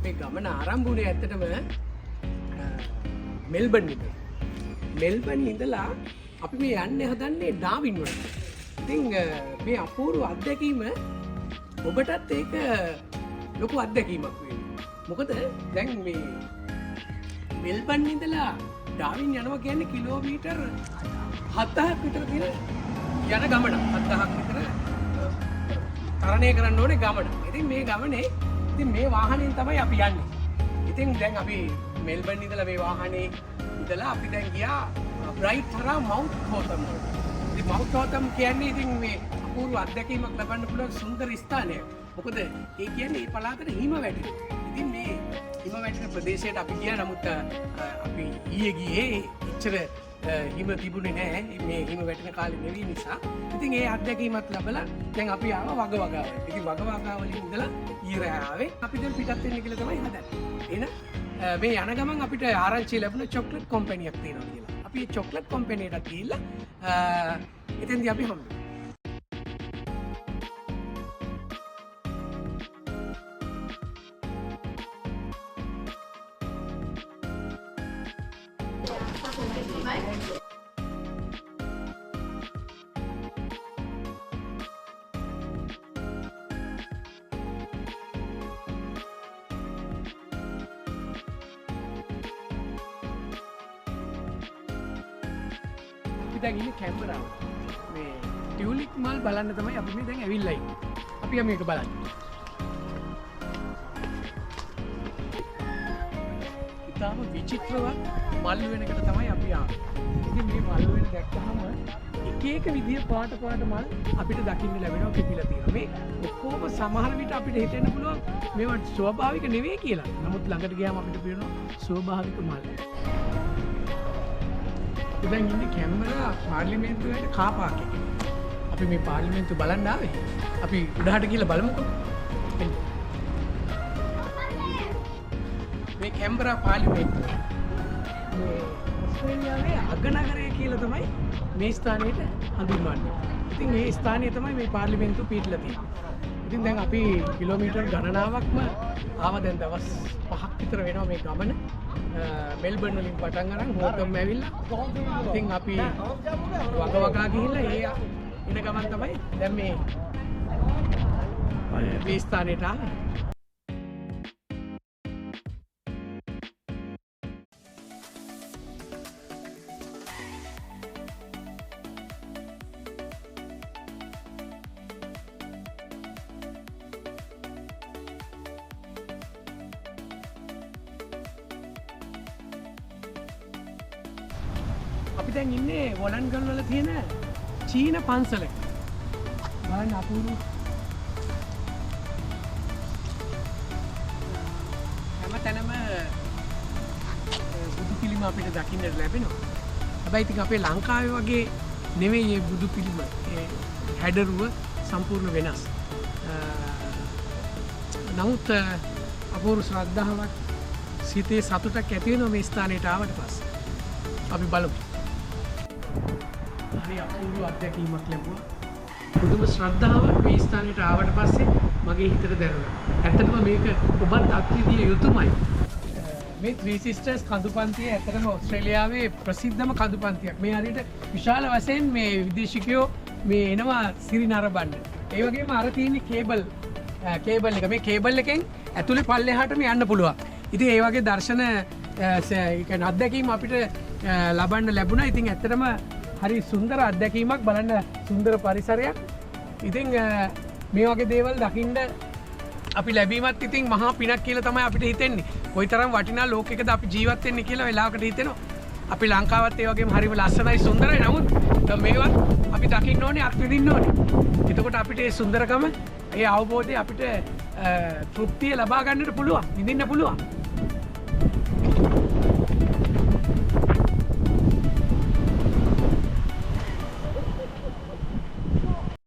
අපේ ගමන ආරම්භ වුණේ ඇත්තටම මෙල්බන් විතර. මෙල්බන් ඉඳලා අපි මේ යන්නේ හදන්නේ ඩාවින් වලට. ඉතින් මේ අපූර්ව අත්දැකීම ඔබටත් ඒක ලොකු අත්දැකීමක් වෙනවා. මොකද දැන් මේ මෙල්බන් ඉඳලා ඩාවින් යනවා කියන්නේ කිලෝමීටර් 7ක් විතර තියෙන යන ගමන. 7ක් විතර තරණය කරන්න ඕනේ ගමන. ඉතින් මේ ගමනේ ඉතින් මේ වාහනයෙන් තමයි අපි යන්නේ. ඉතින් දැන් අපි මෙල්බන් ඉඳලා මේ වාහනේ ඉඳලා අපි දැන් ගියා බ්‍රයිට් හරහා මවුන්ට් හෝතම් වලට. ඉතින් මවුන්ට් හෝතම් කියන්නේ ඉතින් මේ අපූර්ව අත්දැකීමක් ලබන්න පුළුවන් සුන්දර ස්ථානයක්. මොකද ඒ කියන්නේ මේ පළාතට හිම වැටෙනවා. ඉතින් මේ හිම වැටෙන ප්‍රදේශයට අපි ගියා. නමුත් අපි ඊයේ ගියේ ඉච්චර හිම තිබුණේ නැහැ. මේ හිම වැටෙන කාලේ නෙවෙයි නිසා. ඉතින් ඒ අත්දැකීමත් ලැබලා දැන් අපි ආවා වගවගාවට. ඉතින් වගවගාවලින් ඉඳලා ඊරෑ ආවේ. අපි දැන් පිටත් වෙන්න කියලා තමයි හදන්නේ. එහෙනම් මේ යන ගමන් අපිට ආරංචි ලැබුණ චොක්ලට් කම්පැනියක් තියෙනවා කියලා. අපි ඒ චොක්ලට් කම්පැනියට ගිහිල්ලා එතෙන්දී අපි හම්බුනේ. දැන් ඉන්නේ කැම්බරාව. මේ ටියුලිප් මල් බලන්න තමයි අපි මේ දැන් ඇවිල්ලා ඉන්නේ. අපි යමු මේක බලන්න. ඉතාලම විචිත්‍රවත් මල් වෙනකට තමයි අපි ආවේ. ඉතින් මේ මල් වෙන දැක්කහම එක එක විදිය පාට මල් අපිට දකින්න ලැබෙනවා පිපිලා තියෙනවා. මේ ඔක්කොම සමහර විට අපිට හිතෙන්න පුළුවන් මේවා ස්වභාවික නෙවෙයි කියලා. නමුත් ළඟට ගියාම අපිට පේනවා ස්වභාවික මල්. දැන් ඉන්නේ කැම්බරා පාර්ලිමේන්තුවේ කාපාක එකේ. අපි මේ පාර්ලිමේන්තුව බලන්න ආවේ. අපි උඩහට ගිහලා බලමුකෝ. මේ කැම්බරා පාර්ලිමේන්තුව. මේ ඔස්ට්‍රේලියාවේ අගනගරය කියලා තමයි මේ ස්ථානයට හඳුන්වන්නේ. ඉතින් මේ ස්ථානයේ තමයි මේ පාර්ලිමේන්තුව පිහිටලා තියෙන්නේ. ඉතින් දැන් අපි කිලෝමීටර් ගණනාවක්ම ආවා. දැන් දවස් 5ක් විතර වෙනවා මේ ගමන. මෙල්බන් වලින් පටන් අරන් හෝතම් ඇවිල්ලා ඉතින් අපි වගවගා ගිහිල්ලා ඒ ඉන ගමන් තමයි දැන් මේ ස්ථානයට ආවේ. අපි දැන් ඉන්නේ වොලන්ගල් වල තියෙන චීන පන්සලක. බලන්න අපූර්ව. හැමතැනම බුදු පිළිම අපිට දකින්න ලැබෙනවා. හැබැයි ඉතින් අපේ ලංකාවේ වගේ නෙවෙයි මේ බුදු පිළිම. ඒ හැඩරුව සම්පූර්ණ වෙනස්. නමුත් අපූර්ව ශ්‍රද්ධාවක් සිතේ සතුටක් ඇති වෙනවා මේ ස්ථානයට ආවට පස්සේ. අපි බලමු. හරි අපූර්ව අත්දැකීමක් ලැබුවා. පුදුම ශ්‍රද්ධාවක් මේ ස්ථානයට ආවට පස්සේ මගේ හිතට දැනුණා. ඇත්තටම මේක ඔබත් අත්විඳිය යුතුමයි. මේ Three Sisters කඳුපන්තිය ඇත්තටම ඕස්ට්‍රේලියාවේ ප්‍රසිද්ධම කඳුපන්තියක්. මේ හරියට විශාල වශයෙන් මේ විදේශිකයෝ මේ එනවා සිරි නරඹන්න. ඒ වගේම අර තියෙන කේබල් එක. මේ කේබල් එකෙන් ඇතුලේ පල්ලෙහාටම යන්න පුළුවන්. ඉතින් ඒ වගේ දර්ශන අත්දැකීම් අපිට ලබන්න ලැබුණා. ඉතින් ඇත්තටම හරි සුන්දර අත්දැකීමක්. බලන්න සුන්දර පරිසරයක්. ඉතින් මේ වගේ දේවල් දකින්න අපි ලැබීමත් ඉතින් මහා පිනක් කියලා තමයි අපිට හිතෙන්නේ. කොයිතරම් වටිනා ලෝකයකද අපි ජීවත් වෙන්නේ කියලා වෙලාවකට හිතෙනවා. අපි ලංකාවත් ඒ වගේම හරිම ලස්සනයි සුන්දරයි. නමුත් මේවත් අපි දකින්න ඕනේ, අත්විඳින්න ඕනේ. එතකොට අපිට මේ සුන්දරකම, ඒ අවබෝධය අපිට තෘප්තිය ලබා ගන්නට පුළුවන්, විඳින්න පුළුවන්.